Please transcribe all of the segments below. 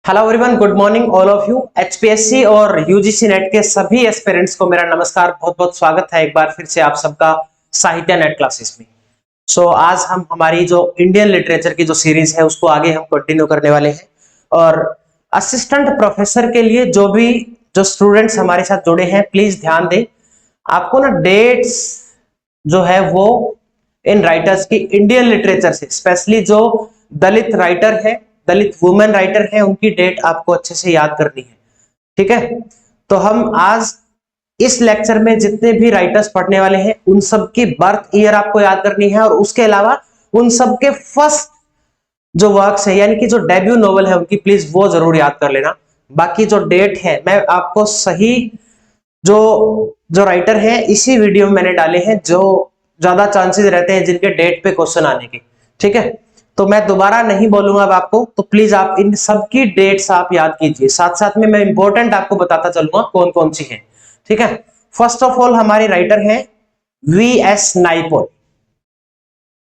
Hello everyone, good morning all of you. HPSC और UGC net के सभी aspirants को मेरा नमस्कार, बहुत बहुत स्वागत है एक बार फिर से आप सबका साहित्य नेट क्लासेस में। आज हम हमारी जो इंडियन लिटरेचर की जो सीरीज है उसको आगे हम कंटिन्यू करने वाले हैं। और असिस्टेंट प्रोफेसर के लिए जो स्टूडेंट्स हमारे साथ जुड़े हैं, प्लीज ध्यान दें, आपको ना डेट्स जो है वो इन राइटर्स की इंडियन लिटरेचर से, स्पेशली जो दलित राइटर है, दलित वुमेन राइटर है, उनकी डेट आपको अच्छे से याद करनी है। ठीक है, तो हम आज इस लेक्चर में जितने भी राइटर्स पढ़ने वाले हैं उन सब की बर्थ ईयर आपको याद करनी है, और उसके अलावा उन सब के फर्स्ट जो वर्क्स है यानी कि जो डेब्यू नॉवल है उनकी, प्लीज वो जरूर याद कर लेना। बाकी जो डेट है मैं आपको सही जो जो राइटर है इसी वीडियो में मैंने डाले हैं, जो ज्यादा चांसेस रहते हैं जिनके डेट पे क्वेश्चन आने के। ठीक है, तो मैं दोबारा नहीं बोलूंगा अब आपको, तो प्लीज आप इन सबकी डेट्स आप याद कीजिए। साथ साथ में मैं इंपॉर्टेंट आपको बताता चलूंगा कौन कौन सी है। ठीक है, फर्स्ट ऑफ ऑल हमारे राइटर हैं VS Naipaul,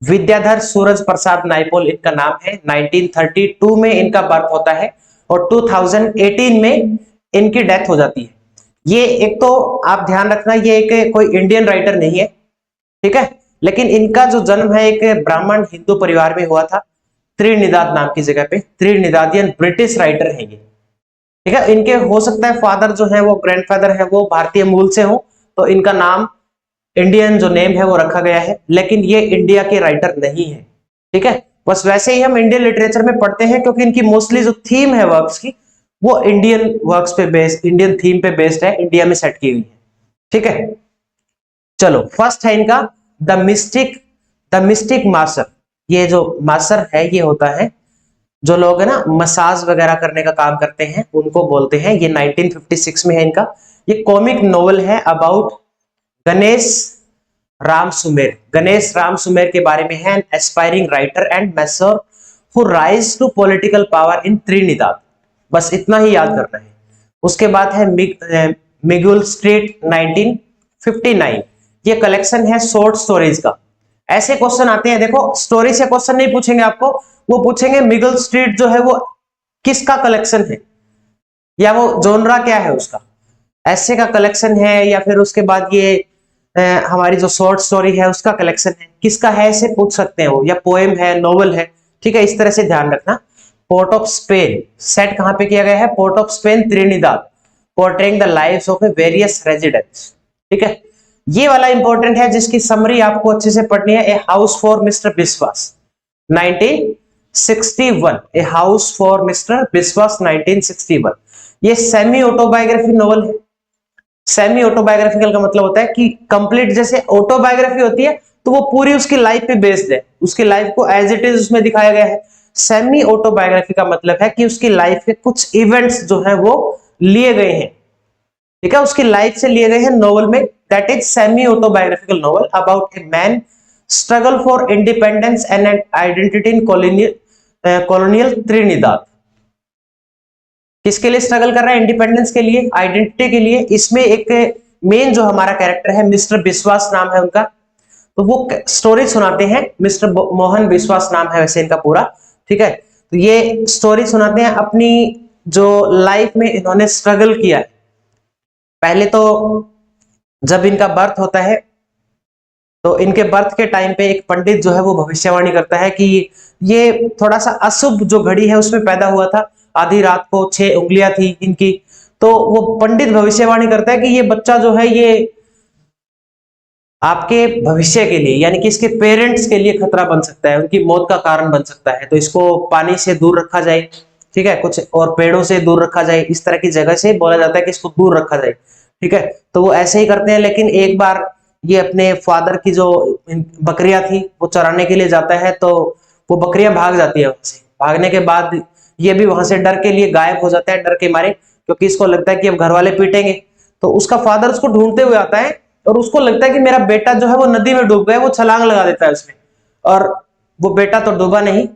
Vidyadhar Suraj Prasad Naipaul इनका नाम है। 1932 में इनका बर्थ होता है और 2018 में इनकी डेथ हो जाती है। ये एक तो आप ध्यान रखना, ये एक कोई इंडियन राइटर नहीं है, ठीक है, लेकिन इनका जो जन्म है एक ब्राह्मण हिंदू परिवार में हुआ था, त्रिनिदाद नाम की जगह पे। त्रिनिदादियन ब्रिटिश राइटर है ये। ठीक है, इनके हो सकता है फादर जो है वो, ग्रैंडफादर है वो भारतीय मूल से हो, तो इनका नाम इंडियन जो नेम है वो रखा गया है, लेकिन ये इंडिया के राइटर नहीं है। ठीक है, बस वैसे ही हम इंडियन लिटरेचर में पढ़ते हैं क्योंकि इनकी मोस्टली जो थीम है वर्क्स की वो इंडियन वर्क्स पे बेस्ड, इंडियन थीम पे बेस्ड है, इंडिया में सेट की हुई है। ठीक है, चलो फर्स्ट है इनका द मिस्टिक मास्टर। ये जो मास्टर है ये होता है जो लोग है ना मसाज वगैरह करने का काम करते हैं, उनको बोलते हैं। ये 1956 में है इनका। ये कॉमिक नोवेल है अबाउट गणेश राम सुमेर। गणेश राम सुमेर के बारे में है, an aspiring writer and masseur who rise to political power in Trinidad. बस इतना ही याद करना है। उसके बाद है मिगुल स्ट्रीट 1959। ये कलेक्शन है शॉर्ट स्टोरीज का। ऐसे क्वेश्चन आते हैं, देखो स्टोरी से क्वेश्चन नहीं पूछेंगे आपको, वो पूछेंगे मिगल स्ट्रीट जो है वो किसका कलेक्शन है, या वो जोनरा क्या है उसका, ऐसे का कलेक्शन है, या फिर उसके बाद ये हमारी जो शॉर्ट स्टोरी है उसका कलेक्शन है, किसका है ऐसे पूछ सकते हैं वो, या पोएम है, नोवेल है। ठीक है, इस तरह से ध्यान रखना। पोर्ट ऑफ स्पेन सेट कहां पे किया गया है? Port of Spain Trinidad, portraying the lives of A various residents. ठीक है, ये वाला इंपॉर्टेंट है जिसकी समरी आपको अच्छे से पढ़नी है। A house for mister Biswas 1961। A house for mister Biswas 1961। ये सेमी ऑटोबायोग्राफी नोवेल है। सेमी ऑटोबायोग्राफिकल का मतलब होता है कि कंप्लीट, जैसे ऑटोबायोग्राफी होती है तो वो पूरी उसकी लाइफ पे बेस्ड है, उसकी लाइफ को एज इट इज उसमें दिखाया गया है। सेमी ऑटोबायोग्राफी का मतलब है कि उसकी लाइफ के कुछ इवेंट्स जो है वो लिए गए हैं। ठीक है, उसकी लाइफ से लिए गए हैं नोवेल में। That is semi autobiographical novel about a man struggle for independence and an identity in colonial Trinidad. किसके लिए स्ट्रगल कर रहा है? इंडिपेंडेंस के लिए, आइडेंटिटी के लिए। इसमें एक मेन जो हमारा कैरेक्टर है मिस्टर विश्वास नाम है उनका, तो वो स्टोरी सुनाते हैं। मिस्टर मोहन विश्वास नाम है वैसे इनका पूरा। ठीक है, तो ये स्टोरी सुनाते हैं अपनी जो लाइफ में इन्होंने स्ट्रगल किया है। पहले तो जब इनका बर्थ होता है तो इनके बर्थ के टाइम पे एक पंडित जो है वो भविष्यवाणी करता है कि ये थोड़ा सा अशुभ जो घड़ी है उसमें पैदा हुआ था। आधी रात को 6 उंगलियां थी इनकी। तो वो पंडित भविष्यवाणी करता है कि ये बच्चा जो है ये आपके भविष्य के लिए, यानी कि इसके पेरेंट्स के लिए खतरा बन सकता है, उनकी मौत का कारण बन सकता है। तो इसको पानी से दूर रखा जाए, ठीक है, कुछ और पेड़ों से दूर रखा जाए, इस तरह की जगह से बोला जाता है कि इसको दूर रखा जाए। ठीक है, तो वो ऐसे ही करते हैं। लेकिन एक बार ये अपने फादर की जो बकरियां थी वो चराने के लिए जाता है, तो वो बकरियां भाग जाती है वहां से। भागने के बाद ये भी वहां से डर के लिए गायब हो जाता है, डर के मारे, क्योंकि इसको लगता है कि अब घर वाले पीटेंगे। तो उसका फादर उसको ढूंढते हुए आता है और उसको लगता है कि मेरा बेटा जो है वो नदी में डूब गया। वो छलांग लगा देता है उसमें, और वो बेटा तो डूबा नहीं,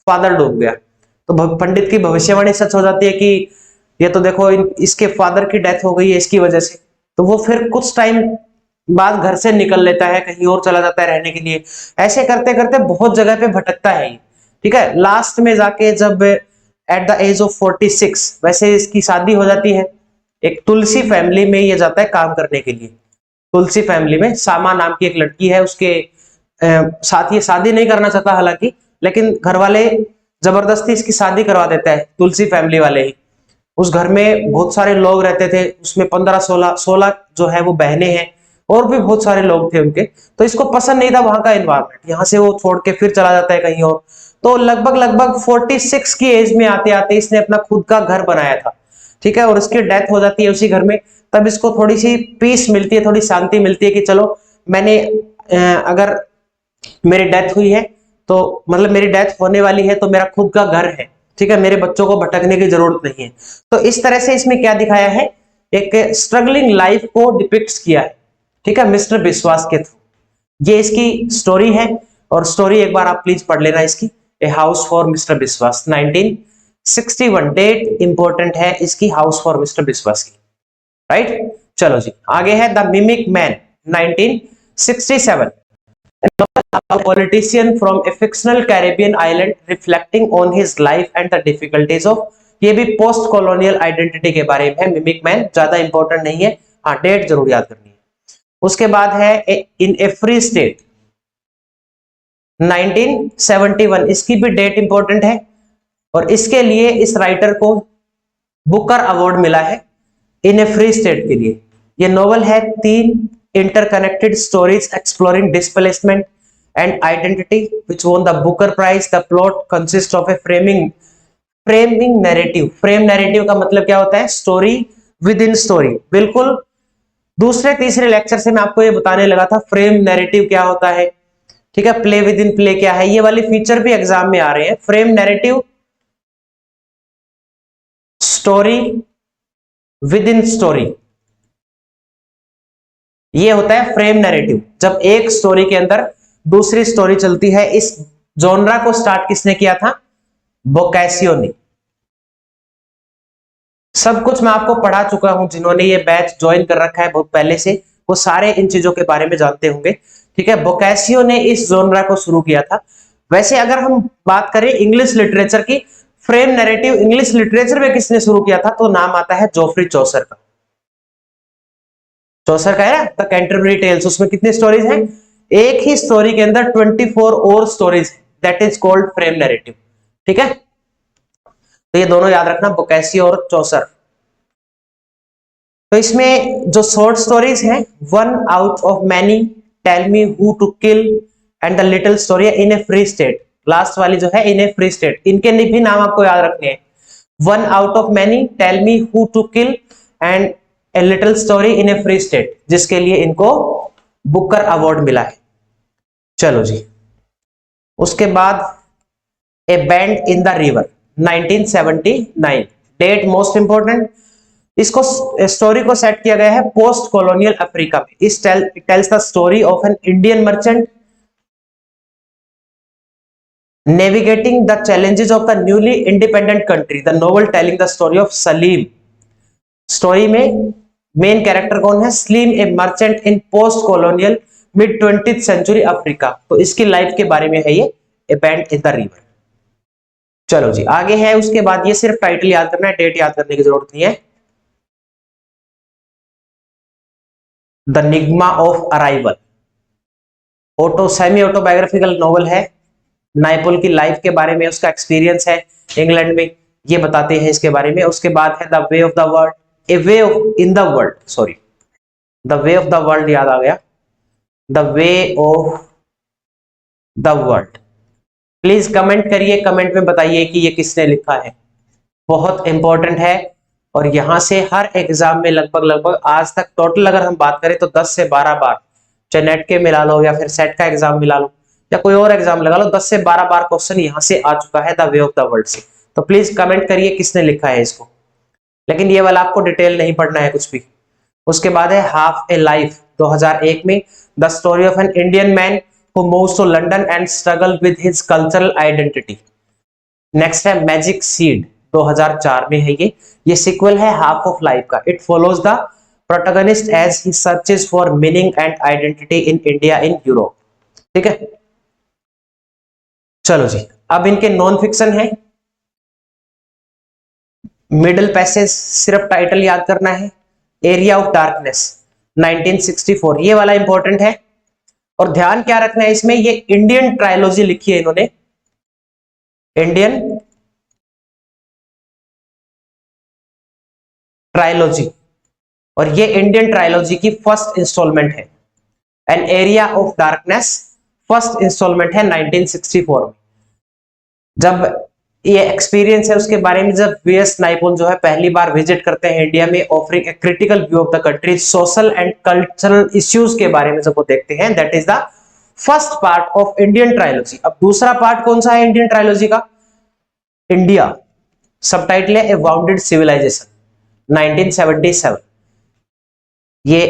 फादर डूब गया। तो पंडित की भविष्यवाणी सच हो जाती है कि ये तो देखो इसके फादर की डेथ हो गई है इसकी वजह से। तो वो फिर कुछ टाइम बाद घर से निकल लेता है, कहीं और चला जाता है रहने के लिए। ऐसे करते करते बहुत जगह पे भटकता है। ठीक है, लास्ट में जाके जब एट द एज ऑफ 46, वैसे इसकी शादी हो जाती है। एक तुलसी फैमिली में ये जाता है काम करने के लिए। तुलसी फैमिली में सामा नाम की एक लड़की है, उसके साथ ये शादी नहीं करना चाहता हालांकि, लेकिन घर वाले जबरदस्ती इसकी शादी करवा देता है, तुलसी फैमिली वाले ही। उस घर में बहुत सारे लोग रहते थे, उसमें 15-16 जो है वो बहनें हैं, और भी बहुत सारे लोग थे उनके। तो इसको पसंद नहीं था वहां का एनवायरनमेंट, यहाँ से वो छोड़ के फिर चला जाता है कहीं और। तो लगभग लगभग 46 की एज में आते आते इसने अपना खुद का घर बनाया था, ठीक है, और इसकी डेथ हो जाती है उसी घर में। तब इसको थोड़ी सी पीस मिलती है, थोड़ी शांति मिलती है कि चलो मैंने अगर मेरी डेथ हुई है तो मतलब मेरी डेथ होने वाली है तो मेरा खुद का घर है, ठीक है, मेरे बच्चों को भटकने की जरूरत नहीं है। तो इस तरह से इसमें क्या दिखाया है, एक स्ट्रगलिंग लाइफ को डिपिक्ट किया है, ठीक है, मिस्टर बिस्वास के थ्रू। ये इसकी स्टोरी है, और स्टोरी एक बार आप प्लीज पढ़ लेना इसकी, a house for mister Biswas 1961। Date important है इसकी, हाउस फॉर मिस्टर बिस्वास की, राइट। चलो जी, आगे है the mimic man 1967, a politician from a fictional Caribbean island reflecting on his life and the difficulties of, ये भी पोस्ट कॉलोनियल आइडेंटिटी के बारे में है। मिमिक मैन ज्यादा इंपॉर्टेंट नहीं है, हाँ डेट जरूर याद करनी है। उसके बाद है इन ए फ्री स्टेट 1971, इसकी भी डेट इंपॉर्टेंट है, और इसके लिए इस राइटर को बुकर अवार्ड मिला है इन ए फ्री स्टेट के लिए। ये नोवेल है 3 interconnected stories exploring displacement and identity which won the Booker Prize. The plot consists of a framing narrative. Frame narrative का मतलब क्या होता है, स्टोरी विद इन स्टोरी। बिल्कुल दूसरे तीसरे लेक्चर से मैं आपको ये बताने लगा था फ्रेम नैरेटिव क्या होता है, ठीक है, प्ले विद इन प्ले क्या है, ये वाली फीचर भी एग्जाम में आ रहे हैं। Frame narrative, story with in story, ये होता है फ्रेम नैरेटिव। जब एक स्टोरी के अंदर दूसरी स्टोरी चलती है। इस जॉनरा को स्टार्ट किसने किया था, बोकासियो ने। सब कुछ मैं आपको पढ़ा चुका हूं, जिन्होंने ये बैच ज्वाइन कर रखा है बहुत पहले से, वो सारे इन चीजों के बारे में जानते होंगे, ठीक है। बोकासियो ने इस जॉनरा को शुरू किया था। वैसे अगर हम बात करें इंग्लिश लिटरेचर की, फ्रेम नैरेटिव इंग्लिश लिटरेचर में किसने शुरू किया था, तो नाम आता है जोफ्री चौसर का। चौसर का है ना द कैंटरबरी टेल्स, उसमें कितनी स्टोरीज हैं, एक ही स्टोरी के अंदर 24 और stories, that is called frame narrative, ठीक है। तो ये दोनों याद रखना, बोकासियो और चौसर। तो इसमें जो शॉर्ट स्टोरीज हैं, one out of many, tell me who to kill and the little story in a free state, last वाली जो है इन ए फ्री स्टेट, इनके भी नाम आपको याद रखने हैं। One out of many, tell me who to kill and a little story in a free state, जिसके लिए इनको बुकर अवार्ड मिला है। चलो जी, उसके बाद a bend in the river 1979, date most important. इसको स्टोरी को सेट किया गया है पोस्ट कॉलोनियल अफ्रीका में। इस tells the story of an Indian merchant navigating the challenges of the newly independent country. The novel telling the story of Salim. Story में main character कौन है, Salim, a merchant in post colonial mid 20th century Africa. तो इसकी life के बारे में है ये, ए बैंड इन द रिवर। चलो जी, आगे है उसके बाद, ये सिर्फ टाइटल याद करना है, डेट याद करने की जरूरत नहीं है। The enigma of arrival, semi autobiographical novel है, नायपॉल की लाइफ के बारे में, उसका एक्सपीरियंस है इंग्लैंड में, ये बताते हैं इसके बारे में। उसके बाद है the way of the world, A way of in the world, sorry the way of the world याद आ गया, the way of the world. Please comment करिए, कमेंट में बताइए कि ये किसने लिखा है, बहुत इंपॉर्टेंट है। और यहां से हर एग्जाम में लगभग लगभग आज तक टोटल अगर हम बात करें तो 10 से 12 बार, चाहे नेट के मिला लो या फिर सेट का एग्जाम मिला लो या कोई और एग्जाम लगा लो, 10 से 12 बार क्वेश्चन यहां से आ चुका है the way of the world से। तो प्लीज कमेंट करिए किसने लिखा है इसको, लेकिन ये वाला आपको डिटेल नहीं पढ़ना है कुछ भी। उसके बाद है हाफ ए लाइफ 2001 में, the story of an Indian man who moves to London and struggle with his cultural identity. Next है मैजिक सीड 2004 में है ये सीक्वल है हाफ ऑफ लाइफ का। It follows the protagonist as he searches for meaning and identity in India in Europe, ठीक है। चलो जी, अब इनके नॉन फिक्शन है मिडिल पैसेज सिर्फ टाइटल याद करना है। एरिया ऑफ डार्कनेस 1964, ये वाला इंपॉर्टेंट है। और ध्यान क्या रखना है इसमें, ये इंडियन ट्रायोलॉजी लिखी है इन्होंने, इंडियन ट्रायोलॉजी, और ये इंडियन ट्रायोलॉजी की फर्स्ट इंस्टॉलमेंट है। An area of darkness first instalment है 1964 में। जब ये एक्सपीरियंस है उसके बारे में, जब वीएस नाइपोल जो है पहली बार विजिट करते हैं इंडिया में, offering a critical view of the country social and cultural issues के बारे में जब वो देखते हैं, that is the first part of Indian trilogy. अब दूसरा पार्ट कौन सा है इंडियन ट्रायोलॉजी का? इंडिया, सबटाइटल है ए वाउंडेड सिविलाइजेशन 1977। ये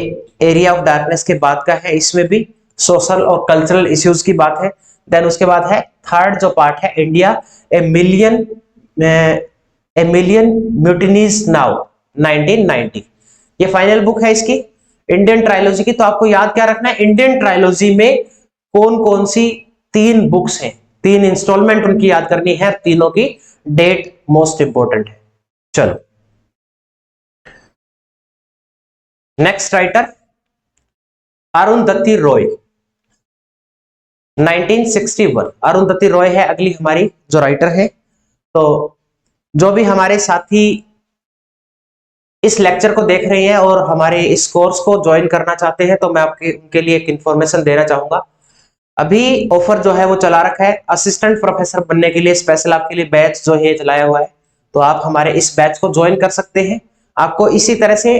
एरिया ऑफ डार्कनेस के बाद का है, इसमें भी सोशल और कल्चरल इश्यूज की बात है। देन उसके बाद है थर्ड जो पार्ट है, India a million mutinies now 1990। ये फाइनल बुक है इसकी इंडियन ट्रायोलॉजी की। तो आपको याद क्या रखना है, इंडियन ट्रायोलॉजी में कौन कौन सी 3 बुक्स हैं, 3 इंस्टॉलमेंट उनकी याद करनी है, तीनों की डेट मोस्ट इंपोर्टेंट है। चलो नेक्स्ट राइटर अरुंधति रॉय 1961। अरुंधति रॉय है अगली हमारी जो राइटर है। तो जो भी हमारे साथी इस लेक्चर को देख रहे हैं और हमारे इस कोर्स को ज्वाइन करना चाहते हैं, तो मैं उनके लिए एक इंफॉर्मेशन देना चाहूंगा। अभी ऑफर जो है वो चला रखा है असिस्टेंट प्रोफेसर बनने के लिए, स्पेशल आपके लिए बैच जो है चलाया हुआ है। तो आप हमारे इस बैच को ज्वाइन कर सकते हैं। आपको इसी तरह से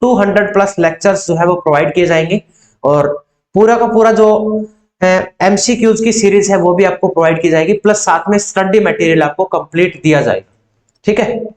200 प्लस लेक्चर्स जो है वो प्रोवाइड किए जाएंगे, और पूरा का पूरा जो एमसीक्यूज की सीरीज है वो भी आपको प्रोवाइड की जाएगी, प्लस साथ में स्टडी मटेरियल आपको कंप्लीट दिया जाएगा। ठीक है।